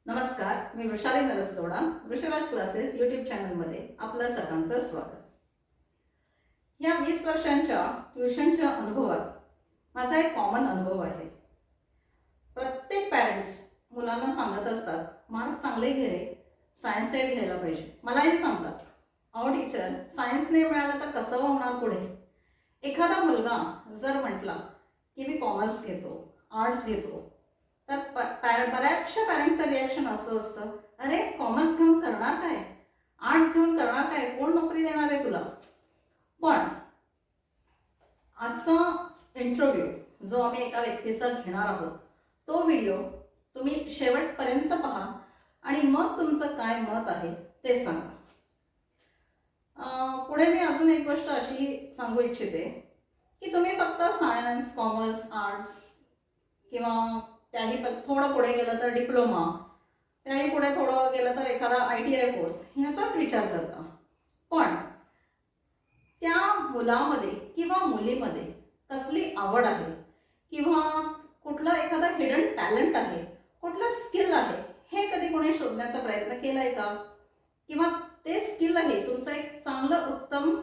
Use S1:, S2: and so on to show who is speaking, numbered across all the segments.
S1: नमस्कार, मी Vrushali नरसगौडा. वृषराज classes YouTube चॅनलमध्ये आपलं सर्वांचं स्वागत. या 20 वर्षांच्या ट्युशनच्या अनुभवात माझा एक कॉमन अनुभव आहे. प्रत्येक पॅरेंट्स मुलांना सांगत असतात, मार्क्स चांगले घे रे, सायन्स साईड घ्यायला पाहिजे. मलाही सांगतात, अहो टीचर, सायन्स नाही मिळालं तर कसं होणार पुढे. एखादा मुलगा जर म्हटला की मी कॉमर्स घेतो, आर्ट्स घेतो, तर बऱ्याचशा पॅरेंट्सचं रिॲक्शन असं असतं, अरे कॉमर्स घेऊन करणार काय, आर्ट्स घेऊन करणार काय, कोण नोकरी देणार आहे तुला. पण आजचा इंटरव्ह्यू जो आम्ही एका व्यक्तीचा घेणार आहोत, तो व्हिडिओ तुम्ही शेवटपर्यंत पहा आणि मग तुमचं काय मत आहे ते सांगा. पुढे मी अजून एक गोष्ट अशी सांगू इच्छिते की तुम्ही फक्त सायन्स, कॉमर्स, आर्ट्स किंवा त्याही थोडं पुढे गेलं तर डिप्लोमा, त्याही पुढे थोडं गेलं तर एखादा ITI कोर्स ह्याचाच विचार करता. पण त्या मुलामध्ये किंवा मुलीमध्ये कसली आवड आहे किंवा कुठलं एखादा हिडन टॅलेंट आहे, कुठलं स्किल आहे, हे कधी कोणी शोधण्याचा प्रयत्न केलाय का? किंवा ते स्किल आहे तुमचं एक चांगलं उत्तम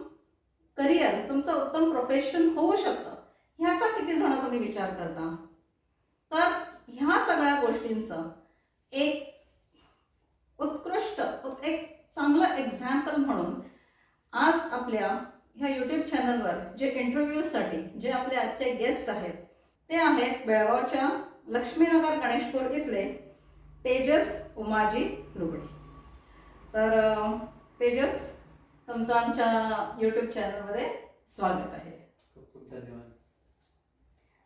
S1: करिअर, तुमचं उत्तम प्रोफेशन होऊ शकतं, ह्याचा किती जण तुम्ही विचार करता? तर ह्या सगळ्या गोष्टींचं एक उत्कृष्ट एक चांगलं एक्झाम्पल म्हणून आज आपल्या ह्या यूट्यूब चॅनलवर जे इंटरव्ह्यूसाठी जे आपले आजचे गेस्ट आहेत ते आहेत बेळगावच्या लक्ष्मीनगर गणेशपूर इथले तेजस उमाजी लुगडे. तर तेजस, तुमचं आमच्या यूट्यूब चॅनलमध्ये स्वागत आहे.
S2: खूप धन्यवाद.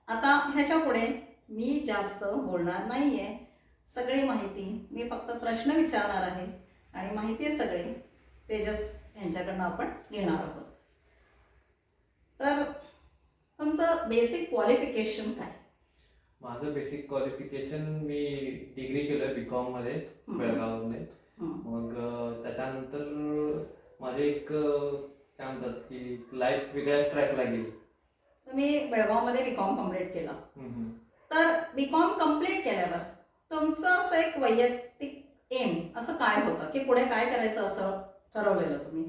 S1: आता ह्याच्या पुढे मी जास्त बोलणार नाहीये. सगळी माहिती मी फक्त प्रश्न विचारणार आहे आणि माहिती सगळी तेजस यांच्याकडनं आपण घेणार आहोत. तर तुमचं बेसिक क्वालिफिकेशन काय?
S2: माझं बेसिक क्वालिफिकेशन, मी डिग्री केलं BCom मध्ये बेळगावमध्ये. मग त्याच्यानंतर माझे एक काय म्हणतात की लाईफ वेगळ्याच ट्रॅकला गेली.
S1: तुम्ही बेळगावमध्ये BCom कम्प्लीट केला. तर BCom कम्प्लीट केल्यावर तुमचं असं एक वैयक्तिक एम असं काय होतं की पुढे काय करायचं असं ठरवलेलं तुम्ही?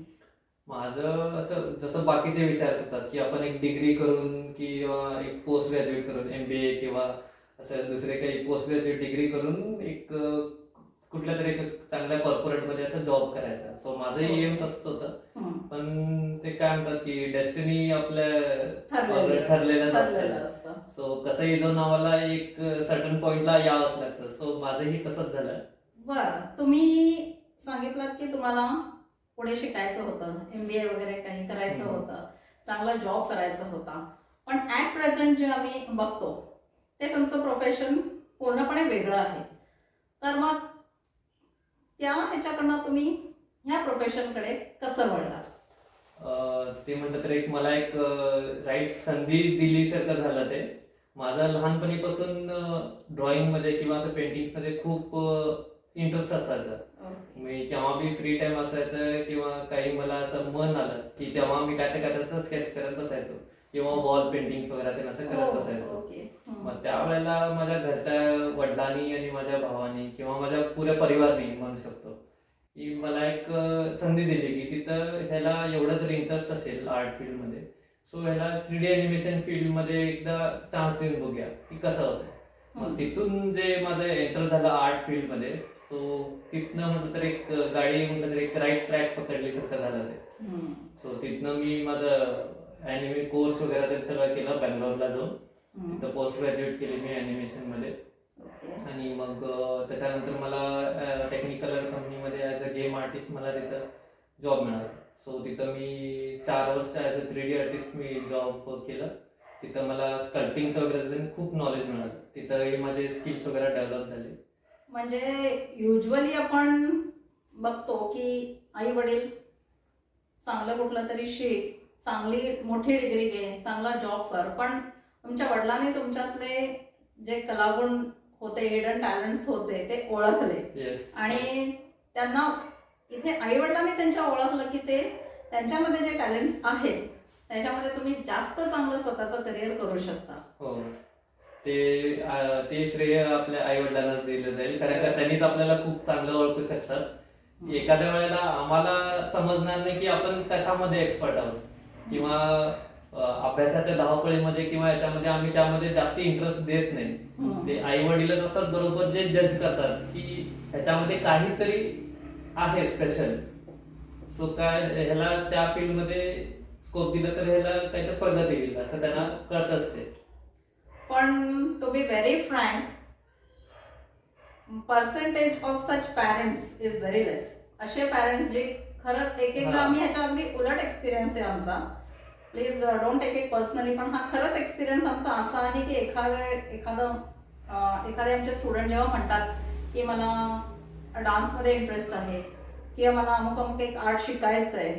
S2: माझं असं जसं बाकीचे विचार करतात की आपण एक डिग्री करून किंवा एक पोस्ट ग्रॅज्युएट करून MBA किंवा असं दुसरे काही पोस्ट ग्रॅज्युएट डिग्री करून एक कुठल्या तरी एक चांगल्या कॉर्पोरेटमध्ये असं जॉब करायचा. सो माझंही एम तसंच होतं. पण ते काय म्हणतात की डेस्टिनी आपल्या ठरलेलं असतं. सो कसंही जाऊन आम्हाला एक सर्टन पॉइंटला यावंच लागतं. सो माझंही तसंच झालं.
S1: बरं, तुम्ही सांगितलं की तुम्हाला पुढे शिकायचं होतं, MBA वगैरे काही करायचं होतं, चांगला जॉब करायचा होता. पण ॲट प्रेझेंट जे आम्ही बघतो ते तुमचं प्रोफेशन पूर्णपणे वेगळं आहे. तर मग त्या ह्याच्याकडनं तुम्ही ह्या प्रोफेशनकडे कसं वळलात?
S2: ते म्हटलं तर एक मला एक राईट संधी दिलीसारखं झालं ते. माझा लहानपणीपासून ड्रॉइंगमध्ये किंवा असं पेंटिंग्समध्ये खूप इंटरेस्ट असायचा. मी केव्हा बी फ्री टाइम असायचं किंवा काही मला असं मन आलं की तेव्हा मी काय ते असं स्केच करत बसायचो किंवा वॉल पेंटिंग्स वगैरे ते असं करत बसायचो. मग त्यावेळेला माझ्या घरच्या वडिलांनी आणि माझ्या भावानी किंवा माझ्या पुऱ्या परिवाराने म्हणू शकतो की मला एक संधी दिली की तिथं ह्याला एवढं जर इंटरेस्ट असेल आर्ट फील्डमध्ये, सो ह्याला 3D ॲनिमेशन फील्डमध्ये एकदा चान्स देऊन बघूया की कसं होतं. मग तिथून जे माझं एंटर झालं आर्ट फील्डमध्ये, सो तिथनं म्हटलं तर एक गाडी म्हटलं तर एक राईट ट्रॅक पकडल्यासारखं झालं ते. सो तिथनं मी माझं कोर्स वगैरे ते सगळं केलं बँगलोरला जाऊन. तिथं पोस्ट ग्रॅज्युएट केली मी ॲनिमेशनमध्ये. आणि मग त्याच्यानंतर मला टेक्निकल कंपनीमध्ये ॲज अ गेम आर्टिस्ट मला तिथं जॉब मिळाला. सो तिथं मी 4 वर्ष as a 3D artist me job केलं. तिथं मला स्कल्पटिंगचं वगैरे खूप नॉलेज मिळालं. तिथंही माझे स्किल्स वगैरे डेव्हलप झाले.
S1: म्हणजे युजली आपण बघतो की आई वडील चांगलं कुठलं तरी शिक, चांगली मोठी डिग्री घे, चांगला जॉब कर, पण तुमच्या वडिलांनी तुमच्यातले जे कलागुण होते, हिडन टॅलेंट्स होते, ते ओळखले. आणि त्यांना इथे आई वडिलांनी त्यांच्या ओळखलं की ते त्यांच्यामध्ये जे टॅलेंट्स आहेत त्याच्यामध्ये तुम्ही जास्त चांगलं स्वतःचं करिअर करू शकता.
S2: हो, ते श्रेय आपल्या आई वडिलांनाच दिलं जाईल, कारण का त्यांनीच आपल्याला खूप चांगलं ओळखू शकतात. एखाद्या वेळेला आम्हाला समजणार नाही की आपण कशामध्ये एक्सपर्ट आहोत, किंवा अभ्यासाच्या धावपळीमध्ये किंवा याच्यामध्ये आम्ही त्यामध्ये जास्त इंटरेस्ट देत नाही. ते आई वडीलच असतात बरोबर जे जज करतात की ह्याच्यामध्ये काहीतरी आहे स्पेशल. सो काय ह्याला त्या फील्डमध्ये स्कोप दिला तर ह्याला काहीतरी प्रगती येईल असं त्यांना कळत असते.
S1: पण to be very frank, percentage of such parents is very less. असे पॅरेंट्स जे खरंच एकदा आम्ही ह्याच्या अगदी उलट एक्सपिरियन्स आहे आमचा. Please don't take it personally, पण हा खरंच एक्सपिरियन्स आमचा असा आहे की एखादे आमचे स्टुडंट जेव्हा म्हणतात की मला डान्समध्ये इंटरेस्ट आहे किंवा मला अमुक अमुक एक आर्ट शिकायचं आहे,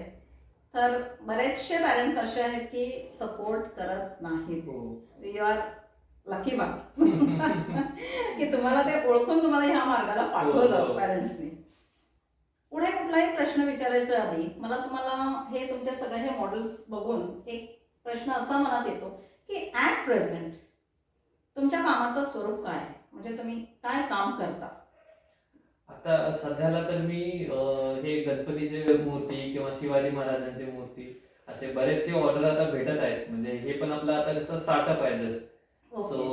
S1: तर बरेचसे पॅरेंट्स असे आहेत की सपोर्ट करत नाहीत. यू आर लकी वन की तुम्हाला ते ओळखून तुम्हाला ह्या मार्गाला पाठवलं पॅरेंट्सनी. पुढे कुठलाही प्रश्न विचारायच्या आधी मला तुम्हाला हे तुमच्या सगळ्या हे मॉडेल्स बघून एक प्रश्न असा मनात येतो की ॲट प्रेझेंट तुमच्या कामाचं स्वरूप काय आहे, म्हणजे तुम्ही काय काम करता?
S2: आता सध्याला तर मी हे गणपतीचे मूर्ती किंवा शिवाजी महाराजांची मूर्ती असे बरेचसे ऑर्डर आता भेटत आहेत. म्हणजे हे पण आपलं आता कसं स्टार्टअप आहे जस्ट. सो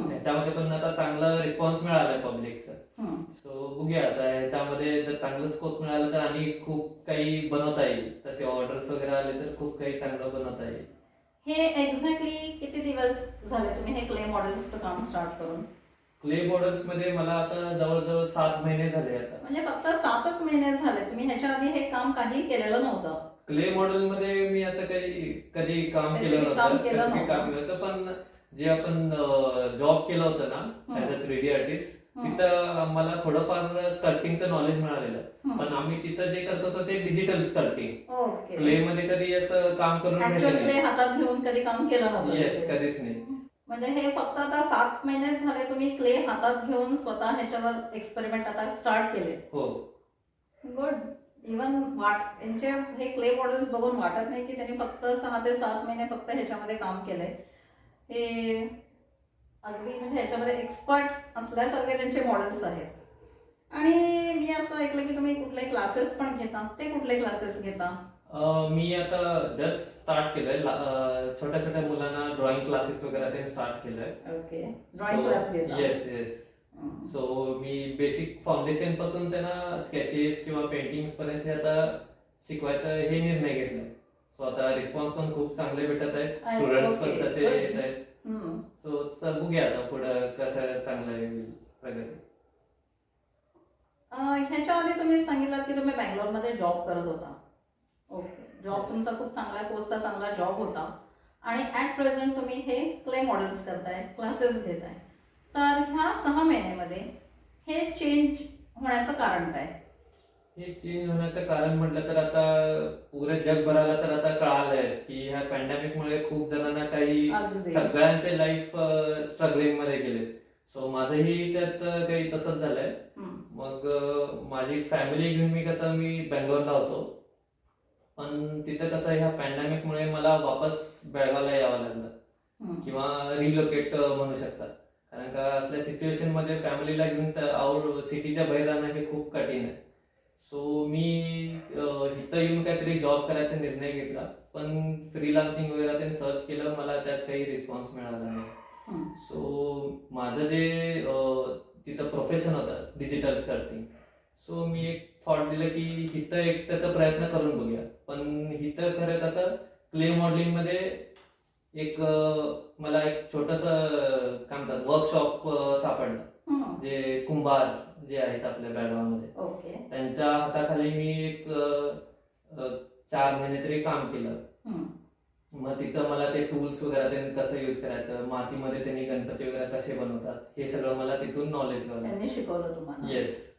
S2: ह्याच्यामध्ये पण आता चांगला रिस्पॉन्स मिळालाय पब्लिकचा. सो बघूया आता ह्याच्यामध्ये जर चांगलं स्कोप मिळालं तर आणि खूप काही बनवता येईल. तसे ऑर्डर्स वगैरे आले तर खूप काही चांगलं बनवता येईल.
S1: हे एक्झॅक्टली किती दिवस झाले तुम्ही हे क्ले मॉडेल्सचं काम स्टार्ट करून?
S2: क्ले मॉडेल्स मध्ये मला आता जवळजवळ 7 महिने झाले आता.
S1: म्हणजे फक्त 7च महिने झाले, तुम्ही ह्याच्या आधी हे काम काही केलेलं नव्हतं?
S2: क्ले मॉडेल मध्ये मी असं काही कधी काम केलं
S1: Specific काम
S2: नव्हतं,
S1: केलं
S2: स्पेसिफिक काम
S1: नव्हतं.
S2: केलं होतं. पण जे आपण जॉब केलं होतं ना ऍज अ 3D आर्टिस्ट, तिथं मला थोडंफार स्कल्पटिंगचं नॉलेज मिळालेलं. पण आम्ही तिथं जे करत होतो ते डिजिटल स्कल्पटिंग.
S1: ओके.
S2: क्ले मध्ये कधी असं काम करून
S1: ऍक्च्युअल क्ले
S2: भेटलं
S1: हातात घेऊन कधी काम केलं नव्हतं?
S2: येस, कधीच नाही.
S1: म्हणजे हे फक्त आता 7 महिने झाले तुम्ही क्ले हातात घेऊन स्वतः ह्याच्यावर एक्सपेरिमेंट आता स्टार्ट केले?
S2: हो.
S1: गुड. इवन यांचे हे क्ले मॉडेल्स बघून वाटत नाही की त्यांनी फक्त 6 ते 7 महिने फक्त ह्याच्यामध्ये काम केलंय. हे अगदी म्हणजे ह्याच्यामध्ये एक्सपर्ट असल्यासारखे त्यांचे मॉडेल्स आहेत. आणि मी असं ऐकलं की तुम्ही कुठले क्लासेस पण घेता, ते कुठले क्लासेस घेता?
S2: मी आता जस्ट स्टार्ट केलंय. छोट्या छोट्या मुलांना ड्रॉइंग क्लासेस वगैरे ते स्टार्ट केलंय.
S1: ओके, ड्रॉइंग क्लास घेता?
S2: Yes yes. सो मी बेसिक फाउंडेशन पासून त्यांना स्केचेस किंवा पेंटिंग पर्यंत हे आता शिकवायचा हे निर्णय घेतलाय. सो आता रिस्पॉन्स पण खूप चांगले भेटत आहेत, स्टुडंट्स पण तसे येत आहेत. सो बघूया आता पुढं कसं चांगलं होईल प्रगती.
S1: ह्याच्या आधी तुम्ही सांगितलं की तुम्ही बँगलोरमध्ये जॉब करत होता. ओके, जॉब तुमचा खूप चांगला पोस्टचा चांगला जॉब होता आणि ॲट प्रेझेंट तुम्ही हे क्ले मॉडेल्स करताय, क्लासेस घेताय. तर ह्या 6 महिन्यामध्ये हे चेंज होण्याचं कारण काय?
S2: हे चेंज होण्याचं कारण म्हटलं तर आता पुऱ्या जगभराला तर आता कळालंयच की ह्या पॅन्डेमिकमुळे खूप जणांना काही
S1: अगदी.
S2: सगळ्यांचे लाईफ स्ट्रगलिंग मध्ये गेले. सो माझंही त्यात काही तसंच झालंय. मग माझी फॅमिली घेऊन मी बेंगलोरला होतो. पण तिथं कसं ह्या पॅन्डेमिकमुळे मला वापस बेळगावला यावं लागलं किंवा रिलोकेट म्हणू शकतात. कारण का असल्या सिच्युएशन मध्ये फॅमिलीला घेऊन सिटीच्या बाहेर जाणं हे खूप कठीण आहे. सो मी इथं येऊन काहीतरी जॉब करायचा निर्णय घेतला. पण फ्रीलान्सिंग वगैरे ते सर्च केलं, मला त्यात काही रिस्पॉन्स मिळाला नाही. सो माझं जे तिथं प्रोफेशन होतं डिजिटल स्कल्पटिंग, सो मी एक थॉट दिलं की इथं एक त्याचा प्रयत्न करून बघूया. पण इथं खरं कसं क्ले मॉडेलिंग मध्ये एक मला एक छोटंसं काय म्हणतात वर्कशॉप सापडलं. जे कुंभार जे आहेत आपल्या बेळगावमध्ये,
S1: ओके,
S2: त्यांच्या हाताखाली मी एक 4 महिने तरी काम केलं. मग तिथं मला ते टूल्स वगैरे ते कसं यूज करायचं, मातीमध्ये त्यांनी गणपती वगैरे कसे बनवतात, हे सगळं मला तिथून नॉलेज
S1: त्यांनी शिकवलं तुम्हाला?
S2: येस.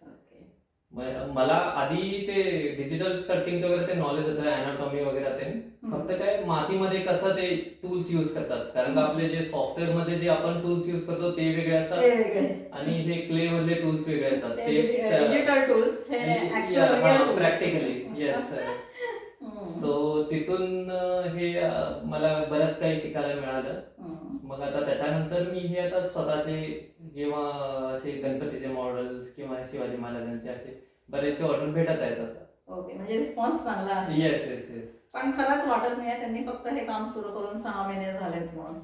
S2: मला आधी ते डिजिटल स्कल्पटिंगचं वगैरे ते नॉलेज होतं, अॅनाटॉमी वगैरे ते. फक्त काय मातीमध्ये कसं ते टूल्स यूज करतात, कारण का आपले जे सॉफ्टवेअर मध्ये जे आपण टूल्स यूज करतो ते वेगळे असतात आणि हे क्ले मधले टूल्स वेगळे असतात.
S1: डिजिटल टूल्स हे ऍक्च्युअल
S2: प्रॅक्टिकली. येस. सो तिथून हे मला बरंच काही शिकायला मिळालं. मग आता त्याच्यानंतर मी हे आता स्वतःचे किंवा असे गणपतीचे मॉडेल्स किंवा शिवाजी महाराजांचे असे बरेचसे ऑर्डर भेटत आहेत आता.
S1: ओके, म्हणजे रिस्पॉन्स चांगला आहे.
S2: Yes yes yes.
S1: पण खरंच वाटत नाही त्यांनी फक्त हे काम सुरू करून 6 महिने झालेत म्हणून.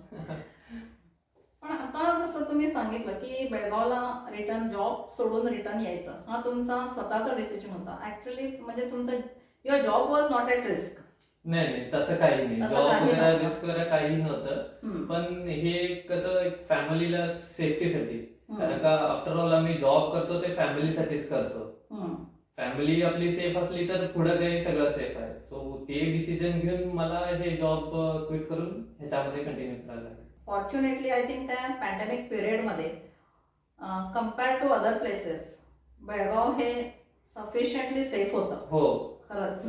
S1: पण आता जसं तुम्ही सांगितलं की बेळगावला रिटर्न जॉब सोडून रिटर्न यायचं, हा तुमचा स्वतःचा डिसिजन होता ऍक्च्युली. म्हणजे तुमचा your job was not at risk.
S2: नाही नाही, तसं काही नाही.
S1: तसं
S2: जॉब
S1: काही
S2: वगैरे
S1: नव्हतं.
S2: रिस्क वगैरे काही नव्हतं. पण हे कसं फॅमिलीला सेफ्टीसाठी, कारण का आफ्टर ऑल आम्ही जॉब करतो ते फॅमिलीसाठीच करतो. फॅमिली आपली सेफ असली तर पुढे काही सगळं सेफ आहे. सो ते डिसिजन घेऊन मला हे जॉब क्विट करून ह्याच्यामध्ये कंटिन्यू करायला लागेल.
S1: फॉर्च्युनेटली आय थिंक त्या पॅन्डेमिक पिरियडमध्ये compare to other places Belgaum हे सफिशियंटली सेफ होतं.
S2: हो.
S1: खरंच.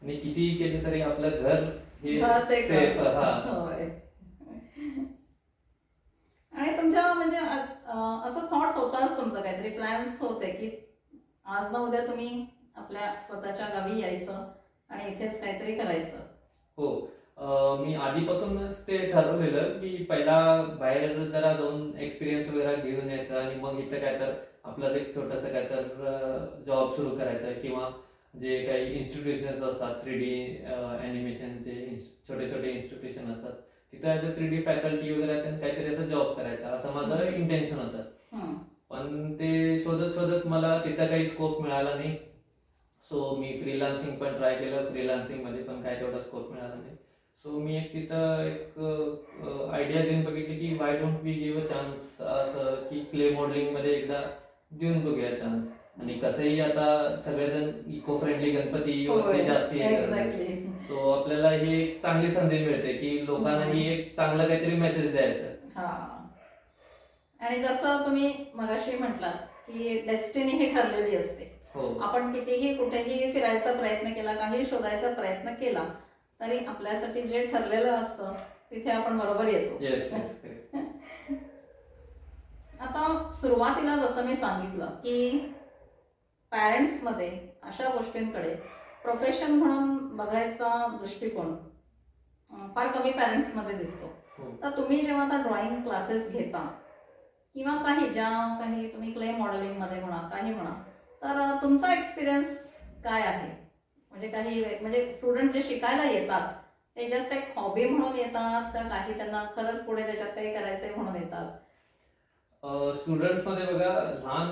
S2: आणि कितीही केले तरी आपलं घर हे
S1: खरंच एक
S2: सेफ. हा.
S1: होय. आणि तुमच्या म्हणजे असं थॉट होताच तुमचं, काहीतरी प्लॅन्स होते की आज ना उद्या तुम्ही आपल्या स्वतःच्या गावी यायचं आणि इथेच काहीतरी करायचं.
S2: हो. मी आधीपासूनच ते ठरवलेलं की पहिला बाहेर जरा जाऊन एक्सपिरियन्स वगैरे घेऊन यायचा आणि मग इथं काय तर आपलंच एक छोटंसं काय तर जॉब सुरू करायचा किंवा जे काही इन्स्टिट्यूशन्स असतात 3D ॲनिमेशनचे छोटे छोटे इन्स्टिट्यूशन असतात तिथं ॲज अ 3D फॅकल्टी वगैरे काहीतरी असं जॉब करायचा असं माझं इंटेन्शन होतं. पण ते शोधत शोधत मला तिथं काही स्कोप मिळाला नाही. सो मी फ्रीलान्सिंग पण ट्राय केलं. फ्रीलान्सिंगमध्ये पण काय तेवढा स्कोप मिळाला नाही. सो मी तिथं एक आयडिया देऊन बघितली की why don't we give a chance, असं की क्ले मॉडेलिंगमध्ये एकदा देऊन बघूया चान्स. आणि कसंही आता सगळेजण इको फ्रेंडली गणपती वरती जास्ती हे करतात.
S1: एक्झॅक्टली.
S2: सो आपल्याला ही एक चांगली संधी मिळते की लोकांनाही एक चांगलं काहीतरी मेसेज द्यायचं.
S1: हा. आणि जसं तुम्ही मगाशी म्हटलात की डेस्टिनी ही ठरलेली असते.
S2: हो.
S1: आपण कितीही कुठेही फिरायचा प्रयत्न केला, काही शोधायचा प्रयत्न केला तरी आपल्यासाठी जे ठरलेलं असतं तिथे आपण बरोबर येतो.
S2: Yes yes.
S1: आता सुरुवातीला जसं मी सांगितलं की पॅरेंट्समध्ये अशा गोष्टींकडे प्रोफेशन म्हणून बघायचा दृष्टिकोन फार कमी पॅरेंट्समध्ये दिसतो. तर तुम्ही जेव्हा आता ड्रॉइंग क्लासेस घेता किंवा काही तुम्ही क्ले मॉडेलिंगमध्ये म्हणा काही म्हणा, तर तुमचा एक्सपिरियन्स काय आहे? म्हणजे स्टुडंट जे शिकायला येतात ते जस्ट एक हॉबी म्हणून येतात का काही त्यांना खरंच पुढे त्याच्यात काही करायचंय म्हणून येतात?
S2: स्टुडंट्समध्ये बघा लहान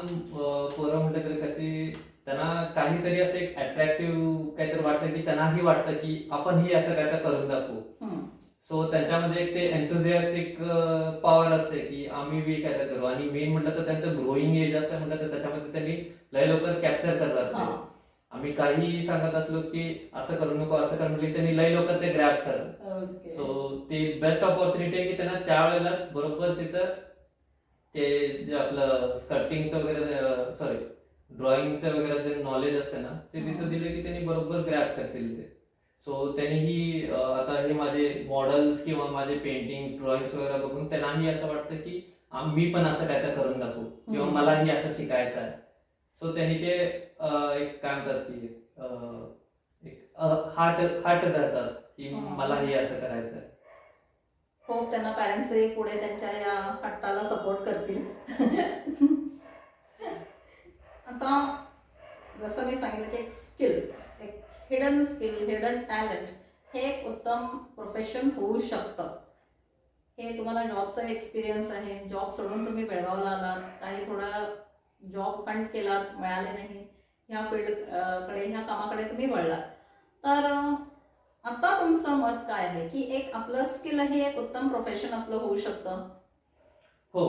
S2: पोरं म्हटलं तरी कशी त्यांना काहीतरी असं एक अट्रॅक्टिव्ह काहीतरी वाटलं की त्यांनाही वाटतं की आपण ही असं काय करून दाखवू. सो त्यांच्यामध्ये एक ते एन्थुझियास्टिक पॉवर असते की आम्ही बी काय तर करू. आणि मेन म्हटलं तर त्यांचं ग्रोईंग एज असतं म्हटलं तर त्याच्यामध्ये त्यांनी लय लवकर कॅप्चर करतात ते. आम्ही काही सांगत असलो की असं करू नको असं करू म्हणजे त्यांनी लय लवकर ते ग्रॅब करतात. सो ते बेस्ट ऑपॉर्च्युनिटी आहे की त्यांना त्यावेळेलाच बरोबर तिथं ते जे आपलं स्कल्पटिंगचं वगैरे सॉरी ड्रॉइंगचं वगैरे जे नॉलेज असते ना ते तिथं दिले की त्यांनी बरोबर ग्रॅब करतील ते. सो त्यांनीही आता हे माझे मॉडेल्स किंवा माझे पेंटिंग ड्रॉइंग्स वगैरे बघून त्यांनाही असं वाटतं की मी पण असं काय तर करून दाखवू किंवा मलाही असं शिकायचं आहे. सो त्यांनी ते एक काय म्हणतात की एक हार्ट धरतात की मलाही असं करायचं आहे.
S1: हो, त्यांना पॅरेंट्सही पुढे त्यांच्या या हट्टाला सपोर्ट करतील. आता जसं मी सांगितलं की एक स्किल, एक हिडन स्किल, हिडन टॅलेंट हे एक उत्तम प्रोफेशन होऊ शकतं. हे तुम्हाला जॉबचा एक्सपिरियन्स आहे. जॉब सोडून तुम्ही बेळगावला आलात, काही थोडा जॉब हंट केलात, मिळाले नाही, ह्या फील्डकडे ह्या कामाकडे तुम्ही वळलात. तर आता तुमचं मत काय आहे की एक आपलं स्किलही एक उत्तम प्रोफेशन आपलं होऊ शकतं?
S2: हो,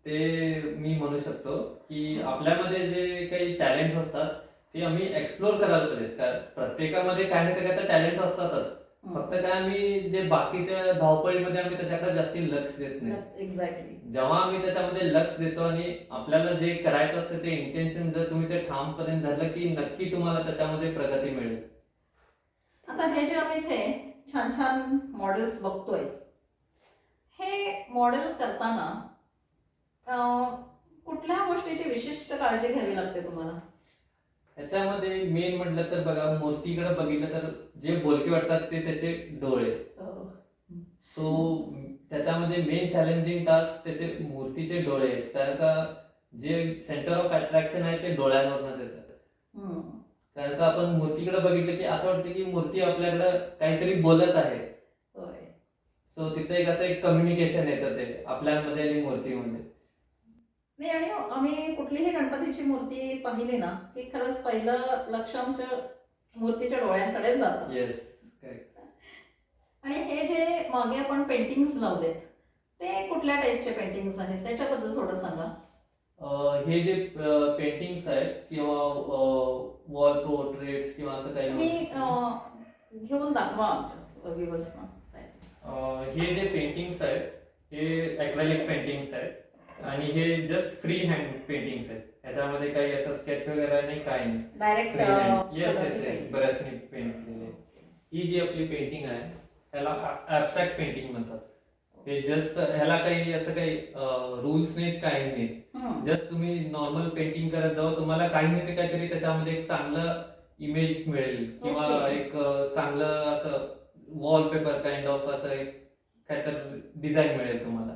S2: ते मी म्हणू शकतो की आपल्यामध्ये जे काही टॅलेंट्स असतात ते आम्ही एक्सप्लोर करायला पाहिजेत. प्रत्येकामध्ये काय नाही काय तर टॅलेंट्स असतातच. फक्त काय आम्ही जे बाकीच्या धावपळीमध्ये आम्ही त्याच्याकडे जास्ती लक्ष देत नाही.
S1: एक्झॅक्टली.
S2: जेव्हा आम्ही त्याच्यामध्ये लक्ष देतो आणि आपल्याला जे करायचं असतं ते इंटेन्शन जर तुम्ही ते ठामपणे धरलं की नक्की तुम्हाला त्याच्यामध्ये प्रगती मिळेल.
S1: आता हे जे आम्ही इथे छान छान मॉडेल्स बघतोय, हे मॉडेल करताना कुठल्या गोष्टीची विशिष्ट काळजी घ्यावी लागते तुम्हाला?
S2: ह्याच्यामध्ये मेन म्हटलं तर बघा, मूर्तीकडे बघितलं तर जे बोलके वाटतात ते त्याचे डोळे.
S1: हो.
S2: सो त्याच्यामध्ये मेन चॅलेंजिंग टास्क त्याचे मूर्तीचे डोळे आहेत, कारण का जे सेंटर ऑफ अट्रॅक्शन आहे ते डोळ्यांवरच येतात.
S1: हम्म.
S2: कारण का आपण मूर्तीकडे बघितलं की असं वाटतं की मूर्ती आपल्याकडे काहीतरी बोलत आहे.
S1: होय.
S2: सो तिथे एक असं एक कम्युनिकेशन येतं ते आपल्यामध्ये आणि मूर्तीमध्ये.
S1: नाही, आणि आम्ही कुठलीही गणपतीची मूर्ती पाहिली ना की खरंच पहिलं लक्ष आमच्या मूर्तीच्या डोळ्यांकडे जातं.
S2: Yes, correct.
S1: आणि हे जे मागे आपण पेंटिंग्स लावलेत ते कुठल्या टाईपचे पेंटिंग्स आहेत त्याच्याबद्दल थोडं सांगा.
S2: हे जे पेंटिंग्स आहेत किंवा वॉल पोर्ट्रेट्स किंवा असं काही
S1: तुम्ही
S2: म्हणू शकतो.
S1: घेऊन दाखवा आमच्या व्ह्युअर्सना.
S2: हे जे पेंटिंग्स आहेत हे ॲक्रेलिक पेंटिंग्स आहेत आणि हे जस्ट फ्री हँड पेंटिंग्स आहेत. ह्याच्यामध्ये काही असं स्केच वगैरे नाही, काय नाही.
S1: Direct
S2: free hand. Yes yes yes, ब्रशने पेंट केलेले. ही जी आपली पेंटिंग आहे ह्याला ॲबस्ट्रॅक्ट पेंटिंग म्हणतात. हे जस्ट ह्याला काही असं काही रूल्स नाहीत, काही नाहीत. जस्ट तुम्ही नॉर्मल पेंटिंग करत जाऊ, तुम्हाला काही नाही ते काहीतरी त्याच्यामध्ये एक चांगलं इमेज मिळेल किंवा
S1: Okay.
S2: एक चांगलं असं वॉलपेपर काइंड ऑफ असं एक काहीतरी डिझाईन मिळेल तुम्हाला.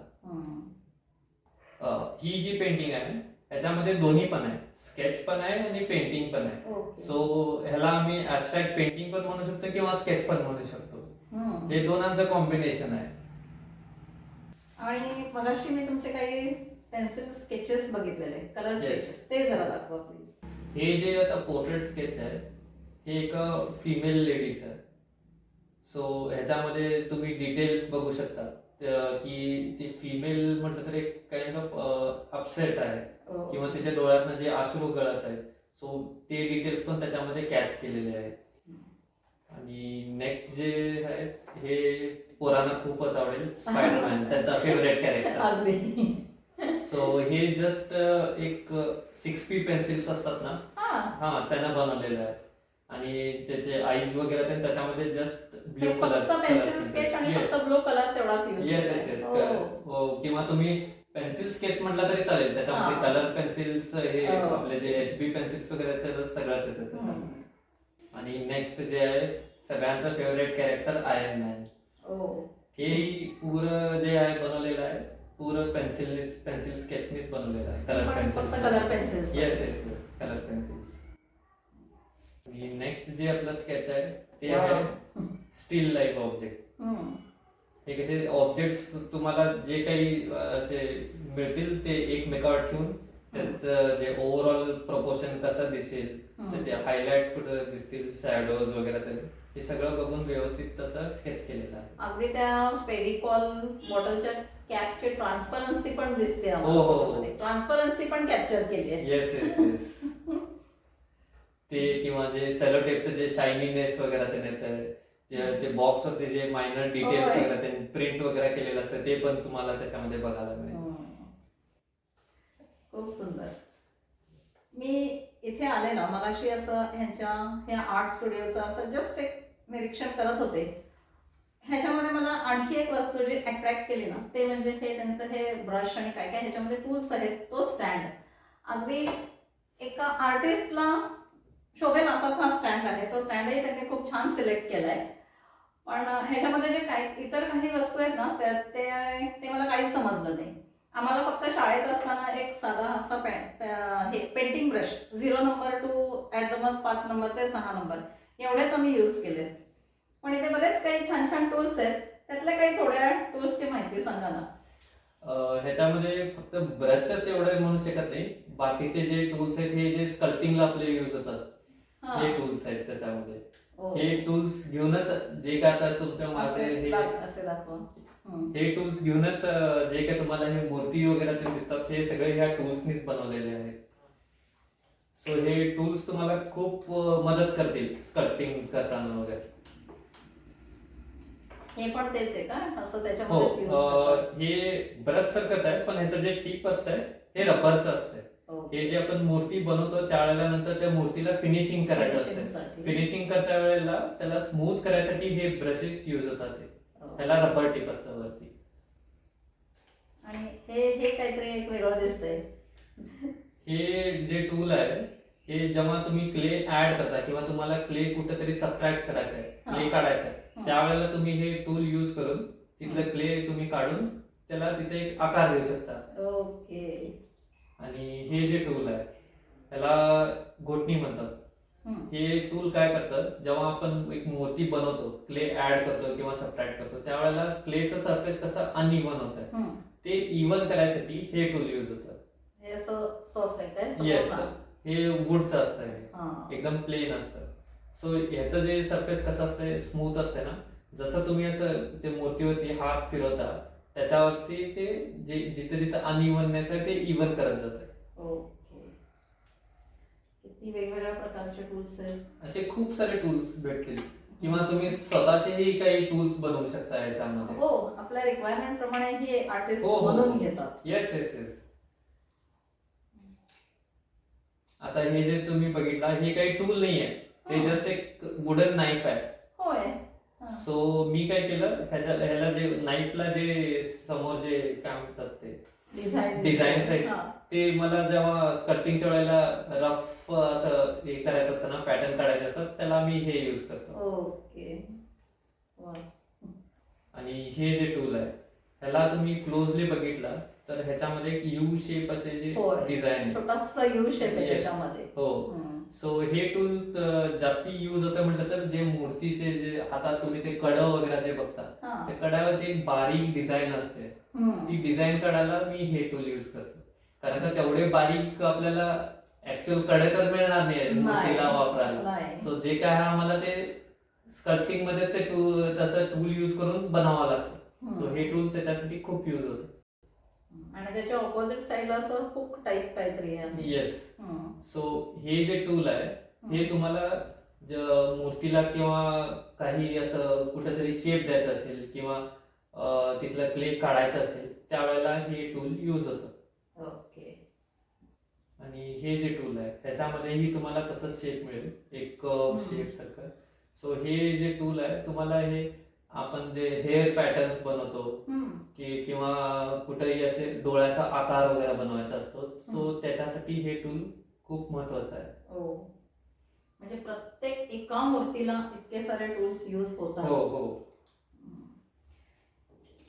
S2: ही जी पेंटिंग आहे याच्यामध्ये दोन्ही पण आहे, स्केच पण आहे आणि पेंटिंग पण आहे.
S1: ओके.
S2: सो ह्याला आम्ही ॲबस्ट्रॅक्ट पेंटिंग पण म्हणू शकतो किंवा स्केच पण म्हणू शकतो. हे दोनांचं कॉम्बिनेशन आहे.
S1: आणि मगाशी मी तुमचे काही पेन्सिल स्केचेस बघितलेले, कलर
S2: Yes.
S1: स्केचेस, ते जरा दाखवा प्लीज.
S2: हे जे आता पोर्ट्रेट स्केच आहे हे एका फिमेल लेडीचं आहे. सो ह्याच्यामध्ये तुम्ही डिटेल्स बघू शकता की ती फिमेल म्हटलं तर एक काइंड ऑफ अपसेट आहे किंवा तिच्या डोळ्यातनं जे अश्रू गळत आहेत. सो ते डिटेल्स पण त्याच्यामध्ये कॅच केलेले आहेत. आणि नेक्स्ट जे आहेत हे पोरांना खूपच आवडेल, स्पायडरमॅन त्यांचा फेवरेट कॅरेक्टर.
S1: अगदी.
S2: सो हे जस्ट एक 6P पेन्सिल्स असतात ना, हा त्यांना बनवलेलं आहे. आणि त्याचे आईज वगैरे ते त्याच्यामध्ये जस्ट ब्ल्यू कलर,
S1: फक्त पेन्सिल स्केच आणि फक्त ब्लू कलर तेवढाच यूज
S2: येस येस येस, किंवा तुम्ही पेन्सिल स्केच म्हटलं तरी चालेल, त्याच्यामध्ये
S1: हा.
S2: कलर पेन्सिल्स हे
S1: हो.
S2: आपले जे HB पेन्सिल्स वगैरे आहेत त्याचं सगळंच येतं त्याच्यामध्ये. आणि नेक्स्ट जे आहे सगळ्यांचं फेवरेट कॅरेक्टर आयर्न मॅन. हे पूर्ण जे आहे बनवलेलं आहे पूर्ण पेन्सिल स्केचनीच बनवलेलं आहे,
S1: colour pencils.
S2: Yes yes yes, colour pencils. आणि नेक्स्ट जे आपलं स्केच आहे ते आहे स्टील लाईफ ऑब्जेक्ट. हे कसे ऑब्जेक्ट्स तुम्हाला जे काही असे मिळतील ते एकमेकावर ठेवून त्याचं जे ओव्हरऑल प्रपोर्शन कसं दिसेल, त्याचे हायलाइट्स कुठं दिसतील, शॅडोज वगैरे, तर हे सगळं बघून व्यवस्थित तसं स्केच केलेलं आहे.
S1: अगदी त्या फेविकॉल बॉटलच्या कॅपची ट्रान्सपरन्सी पण दिसते.
S2: हो.
S1: ट्रान्सपरन्सी पण कॅप्चर केली आहे.
S2: Yes yes yes. ते किंवा जे सेलो टेपचं जे शायनीनेस वगैरे ते येतं, जे ते बॉक्सवरती जे मायनर डिटेल्स
S1: होय.
S2: वगैरे ते प्रिंट वगैरे केलेलं असतं ते पण तुम्हाला त्याच्यामध्ये बघायला मिळेल.
S1: खूप सुंदर. मी इथे आले ना मगाशी असं ह्या आर्ट स्टुडिओचं असं जस्ट एक निरीक्षण करत होते. ह्याच्यामध्ये मला आणखी एक वस्तू जी अट्रॅक्ट केली ना ते म्हणजे हे त्यांचं हे ब्रश आणि काय काय ह्याच्यामध्ये टूल्स आहेत, तो स्टँड. अगदी एका आर्टिस्टला शोभेल असाच हा स्टँड आहे. तो स्टँडही त्यांनी खूप छान सिलेक्ट केलाय. पण ह्याच्यामध्ये जे इतर काही वस्तू आहेत ना ते मला काहीच समजलं नाही. आम्हाला फक्त शाळेत असताना एक साधा असा हे painting brush 0 number two at the must 5 number ते 6 नंबर एवढेच आम्ही यूज केलेत. पण इथे बरेच काही छान छान टूल्स आहेत, त्यातल्या काही थोड्या टूल्सची माहिती सांगा ना.
S2: ह्याच्यामध्ये फक्त ब्रशच एवढं म्हणू शकत नाही, बाकीचे जे टूल्स आहेत हे जे स्कल्पटिंगला आपले यूज होतात हे टूल्स आहेत त्याच्यामध्ये. हे टूल्स घेऊनच जे काय आता तुमच्या मागे
S1: असे दाखवा.
S2: हे टूल्स घेऊनच जे काय तुम्हाला हे मूर्ती वगैरे ते दिसतात हे सगळे ह्या टूल्सनीच बनवलेले आहेत. सो हे टूल्स तुम्हाला खूप मदत करतील स्कल्पटिंग करताना वगैरे.
S1: हे पण तेच आहे का, असं
S2: हो,
S1: त्याच्यामध्येच यूज करतात?
S2: हे ब्रश सारखंच आहे पण ह्याचं जे टिप असतंय हे रबरचं असतंय. हे जे आपण मूर्ती बनवतो त्यावेळेला नंतर त्या मूर्तीला फिनिशिंग करायचं असतं. फिनिशिंग करता वेळेला त्याला स्मूथ करायसाठी हे ब्रशेस यूज होतात. त्याला रबर टिप असतं वरती.
S1: आणि हे काहीतरी एक वेगळं दिसतंय.
S2: हे जे टूल आहे हे जेव्हा तुम्ही क्ले ऍड करता किंवा तुम्हाला क्ले कुठेतरी सबट्रॅक्ट करायचा आहे, क्ले काढायचा आहे, त्यावेळेला तुम्ही हे टूल यूज करून तिथलं क्ले तुम्ही काढून त्याला तिथे एक आकार देऊ शकता.
S1: ओके.
S2: आणि हे जे टूल आहे त्याला घोटणी म्हणतात. हे टूल काय करतं, जेव्हा आपण एक मूर्ती बनवतो, क्ले ऍड करतो किंवा सबट्रॅक्ट करतो, त्यावेळेला क्लेचं सरफेस कसं अनइव्हन होतं, ते इव्हन करायसाठी हे टूल यूज होतं.
S1: हे असं सॉफ्ट आहे काय?
S2: येस, हे वूडचं असतं, हे एकदम प्लेन असतं. सो ह्याचं जे सरफेस कसं असतं, स्मूथ असते ना, जसं तुम्ही असं ते मूर्तीवरती हात फिरवता त्याच्यावरती ते जे जिथे जिथे अनइव्हननेस आहे ते इव्हन करत जातं.
S1: ओके. किती वेगवेगळ्या प्रकारचे टूल्स आहेत.
S2: असे खूप सारे टूल्स भेटतील किंवा तुम्ही स्वतःचेही काही टूल्स बनवू शकता याच्यामध्ये.
S1: हो, आपल्या रिक्वायरमेंट प्रमाणे हे आर्टिस्ट
S2: हो, हो.
S1: बनवून घेतात.
S2: Yes yes yes. आता हे जे तुम्ही बघितला हे काही टूल नाही आहे, हे जस्ट एक वुडन नाईफ आहे.
S1: होय.
S2: सो मी काय केलं, ह्याला जे नाईफला जे समोर जे काय म्हणतात ते डिझाईन्स आहेत, ते मला जेव्हा स्कल्पटिंगच्या वेळेला रफ असं हे करायचं असतं ना, पॅटर्न काढायचे असतात, त्याला मी हे यूज करतो.
S1: ओके.
S2: आणि हे जे टूल आहे ह्याला तुम्ही क्लोजली बघितला तर ह्याच्यामध्ये एक यू शेप असे जे डिझाईन,
S1: छोटासा यू शेप आहे त्याच्यामध्ये.
S2: हो. सो हे टूल जास्ती यूज होतं म्हटलं तर जे मूर्तीचे जे हातात तुम्ही ते कड वगैरे जे बघता, त्या कडावरती एक बारीक डिझाईन असते, ती डिझाईन काढायला मी हे टूल यूज करतो. कारण का तेवढे बारीक आपल्याला ऍक्च्युअल कडे तर मिळणार नाही मूर्तीला वापरायला. सो जे काय आम्हाला ते स्कल्पटिंग मध्येच ते तसं टूल यूज करून बनावं लागतं. सो हे टूल त्याच्यासाठी खूप यूज होतं.
S1: आणि त्याच्या ऑपोजिट साइडला असं हुक टाइप काहीतरी आहे.
S2: येस. सो हे जे टूल आहे हे तुम्हाला मूर्तीला किंवा काही असं कुठेतरी शेप द्यायचा असेल किंवा तिथलं क्ले काढायचं असेल त्यावेळेला हे टूल यूज होतं.
S1: ओके.
S2: आणि हे जे टूल आहे त्याच्यामध्येही तुम्हाला तसंच शेप मिळेल, एक शेप सारखं. सो हे जे टूल आहे तुम्हाला हे आपण जे हेअर पॅटर्न्स बनवतो किंवा कुठेही असे डोळ्याचा आकार वगैरे बनवायचा असतो, सो त्याच्यासाठी हे टूल खूप महत्वाचं आहे.
S1: म्हणजे प्रत्येक एका मूर्तीला इतके सारे टूल्स यूज होतात.
S2: हो हो.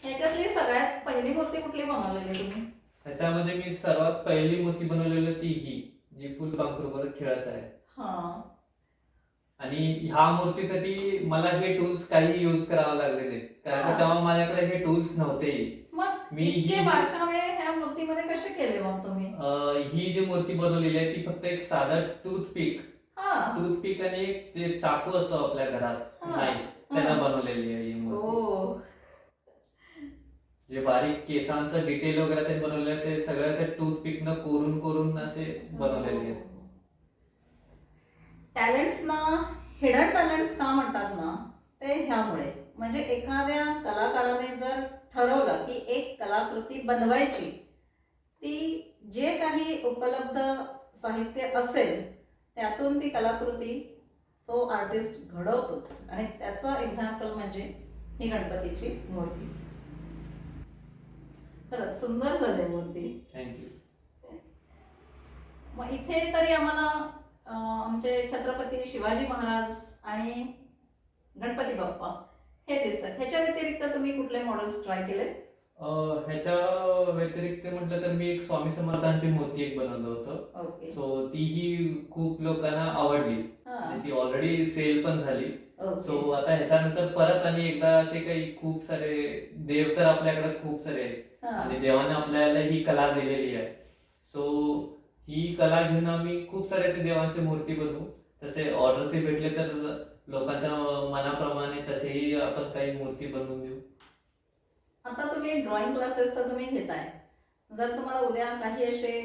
S1: ह्याच्यातली सगळ्यात पहिली मूर्ती कुठली बनवलेली तुम्ही?
S2: ह्याच्यामध्ये मी सर्वात पहिली मूर्ती बनवलेली ती ही जी फुलपाखरूवर खेळत आहे. आणि ह्या मूर्तीसाठी मला हे टूल्स काही यूज करावं लागले नाहीत, कारण तेव्हा माझ्याकडे हे टूल्स नव्हते.
S1: मी ही बारकावे ह्या मूर्तीमध्ये कसे केले मग तुम्ही?
S2: ही जी मूर्ती बनवलेली आहे ती फक्त एक साधं टूथपिक आणि एक जे चाकू असतो आपल्या घरात नाईफ, त्याला बनवलेली आहे ही मूर्ती. जे बारीक केसांचं डिटेल वगैरे ते बनवलेलं आहे ते सगळं असं टूथपिक न कोरून असे बनवलेले आहे.
S1: टॅलेंट्सना हिडन टॅलेंट्स का म्हणतात ना, ते ह्यामुळे म्हणजे एखाद्या कलाकाराने जर ठरवलं की एक कलाकृती बनवायची, ती जे काही उपलब्ध साहित्य असेल त्यातून ती कलाकृती तो आर्टिस्ट घडवतोच. आणि त्याचं एक्झाम्पल म्हणजे ही गणपतीची मूर्ती. खरंच सुंदर झाली मूर्ती.
S2: थँक्यू.
S1: मग इथे तरी आम्हाला आमचे छत्रपती शिवाजी महाराज आणि गणपती बाप्पा हे दिसतात. ह्याच्या व्यतिरिक्त तुम्ही कुठले मॉडेल्स ट्राय केले?
S2: ह्याच्या व्यतिरिक्त म्हटलं तर मी एक स्वामी समर्थांची मूर्ती एक बनवलं होतं. सो तीही खूप लोकांना आवडली आणि ती ऑलरेडी सेल पण झाली. सो आता ह्याच्यानंतर परत आणि एकदा असे काही खूप सारे देव तर आपल्याकडे खूप सारे आहेत आणि देवाने आपल्याला ही कला दिलेली आहे. सो ही कला घेऊन आम्ही खूप सारे असे देवांची मूर्ती बनवू. तसे ऑर्डर्सही भेटले तर लोकांच्या मनाप्रमाणे तसेही आपण काही मूर्ती बनवून देऊ.
S1: आता तुम्ही ड्रॉइंग क्लासेस तर तुम्ही घेताय, जर तुम्हाला उद्या काही असे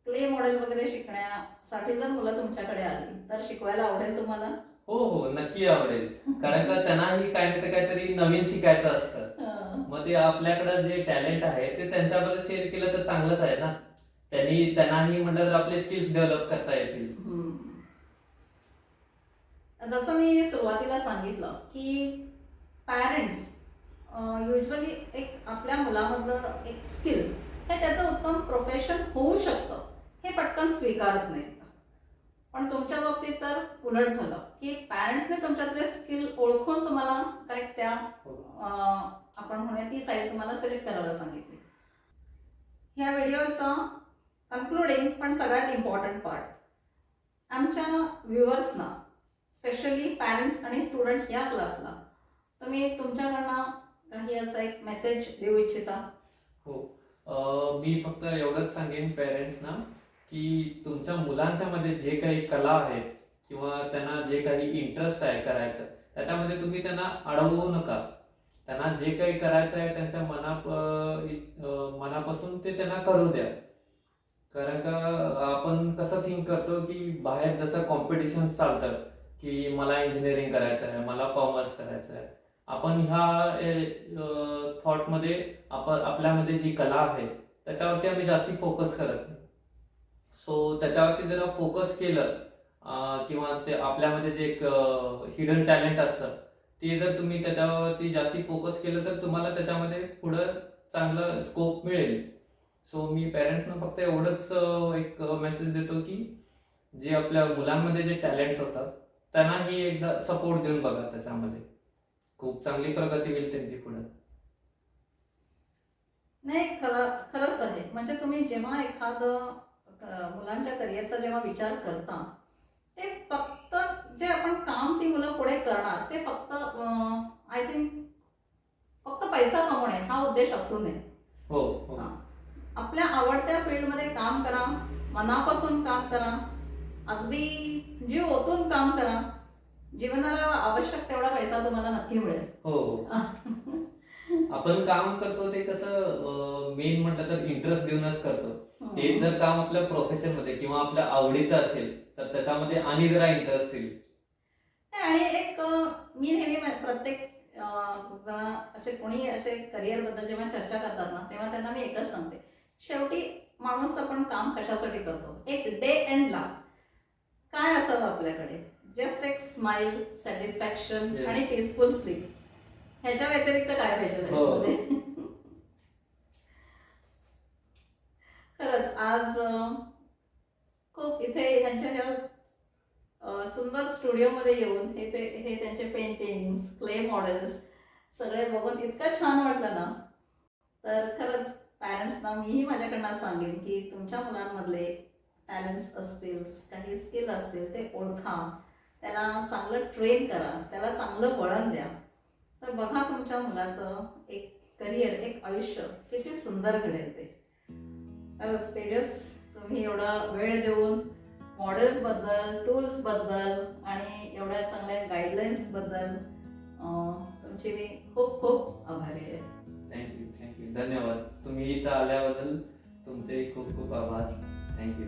S1: क्ले मॉडेल वगैरे शिकण्यासाठी जर मुलं तुमच्याकडे आली तर शिकवायला आवडेल तुम्हाला?
S2: हो हो, नक्की आवडेल. कारण का त्यांनाही काही नाही तर काहीतरी नवीन शिकायचं असतं. मग ते आपल्याकडे जे टॅलेंट आहे ते त्यांच्याबरोबर शेअर केलं तर चांगलंच आहे ना. त्यांनाही म्हटलं तर आपले स्किल्स डेव्हलप करता येतील.
S1: जसं मी सुरुवातीला सांगितलं की पॅरेंट्स युजली एक आपल्या मुलामधलं एक स्किल हे त्याचं उत्तम प्रोफेशन होऊ शकतं हे पटकन स्वीकारत नाहीत. पण तुमच्या बाबतीत तर उलट झालं की पॅरेंट्सने तुमच्यातले स्किल ओळखून तुम्हाला करेक्ट त्या आपण म्हणूया ती साईड तुम्हाला सिलेक्ट करायला सांगितली. ह्या व्हिडिओचा कन्क्लुडिंग पण सगळ्यात इम्पॉर्टंट पार्ट, आमच्या व्ह्युअर्सना स्पेशली पॅरेंट्स आणि स्टुडंट ह्या क्लासला तुम्ही तुमच्याकडनं काही असा एक मेसेज देऊ इच्छिता?
S2: हो, मी फक्त एवढंच सांगेन पेरेंट्सना की तुमच्या मुलांच्या मध्ये जे काही कला आहेत किंवा त्यांना जे काही इंटरेस्ट आहे करायचं, त्याच्यामध्ये तुम्ही त्यांना अडवू नका. त्यांना जे काही करायचं आहे त्यांच्या मनापासून ते त्यांना करू द्या. कारण का आपण कसं थिंक करतो की बाहेर जसं कॉम्पिटिशन चालतं की मला इंजिनिअरिंग करायचं आहे, मला कॉमर्स करायचं आहे. आपण ह्या थॉटमध्ये आपल्यामध्ये जी कला आहे त्याच्यावरती आम्ही जास्ती फोकस करत नाही. सो त्याच्यावरती जरा फोकस केलं किंवा ते आपल्यामध्ये जे एक हिडन टॅलेंट असतं ते जर तुम्ही त्याच्यावरती जास्ती फोकस केलं तर तुम्हाला त्याच्यामध्ये पुढं चांगलं स्कोप मिळेल. सो मी पेरेंट्सना फक्त एवढंच एक मेसेज देतो की जे आपल्या मुलांमध्ये जे टॅलेंट्स असतात त्यांनाही एकदा सपोर्ट देऊन बघा. त्याच्यामध्ये खूप चांगली प्रगती होईल त्यांची पुढे.
S1: नाही, खरंच आहे. म्हणजे तुम्ही जेव्हा एखादं मुलांच्या करिअरचा जेव्हा विचार करता, ते फक्त जे आपण काम ती मुलं पुढे करणार ते फक्त आय थिंक फक्त पैसा कमवणे हा उद्देश असू नये.
S2: हो हो
S1: हां. आपल्या आवडत्या फील्डमध्ये काम करा, मनापासून काम करा, अगदी जीव ओतून काम करा. जीवनाला आवश्यक तेवढा पैसा तुम्हाला नक्की मिळेल.
S2: हो आपण काम करतो ते कसं मेन म्हटलं तर इंटरेस्ट देऊनच करतो. ते जर काम आपल्या प्रोफेशन मध्ये किंवा आपल्या आवडीचं असेल तर त्याच्यामध्ये आणि जरा इंटरेस्ट येईल.
S1: आणि एक मी नेहमी प्रत्येक जण असे कोणी असे करिअरबद्दल जेव्हा चर्चा करतात ना तेव्हा त्यांना मी एकच सांगते, शेवटी माणूस आपण काम कशासाठी करतो? एक डे एंडला काय असावं आपल्याकडे? जस्ट एक स्माइल, सॅटिस्फॅक्शन
S2: Yes.
S1: आणि पीसफुल स्लीप. ह्याच्या व्यतिरिक्त काय पाहिजे लाईफमध्ये? खरंच आज खूप इथे ह्यांच्या ह्या सुंदर स्टुडिओमध्ये येऊन हे त्यांचे पेंटिंग्स, क्ले मॉडेल्स सगळे बघून इतकं छान वाटलं ना. तर खरंच पॅरेंट्सना मीही माझ्याकडनं सांगेन की तुमच्या मुलांमधले टॅलेंट्स असतील, काही स्किल असतील ते ओळखा, त्याला चांगलं ट्रेन करा, त्याला चांगलं वळण द्या. तर बघा तुमच्या मुलाचं एक करिअर, एक आयुष्य किती सुंदर घडेल ते. खरंच तेजस, तुम्ही एवढा वेळ देऊन मॉडेल्सबद्दल, टूल्सबद्दल आणि एवढ्या चांगल्या गाईडलाईन्सबद्दल तुमची मी खूप खूप आभारी आहे.
S2: थँक्यू धन्यवाद. तुम्ही इथं आल्याबद्दल तुमचे खूप खूप आभार. थँक्यू.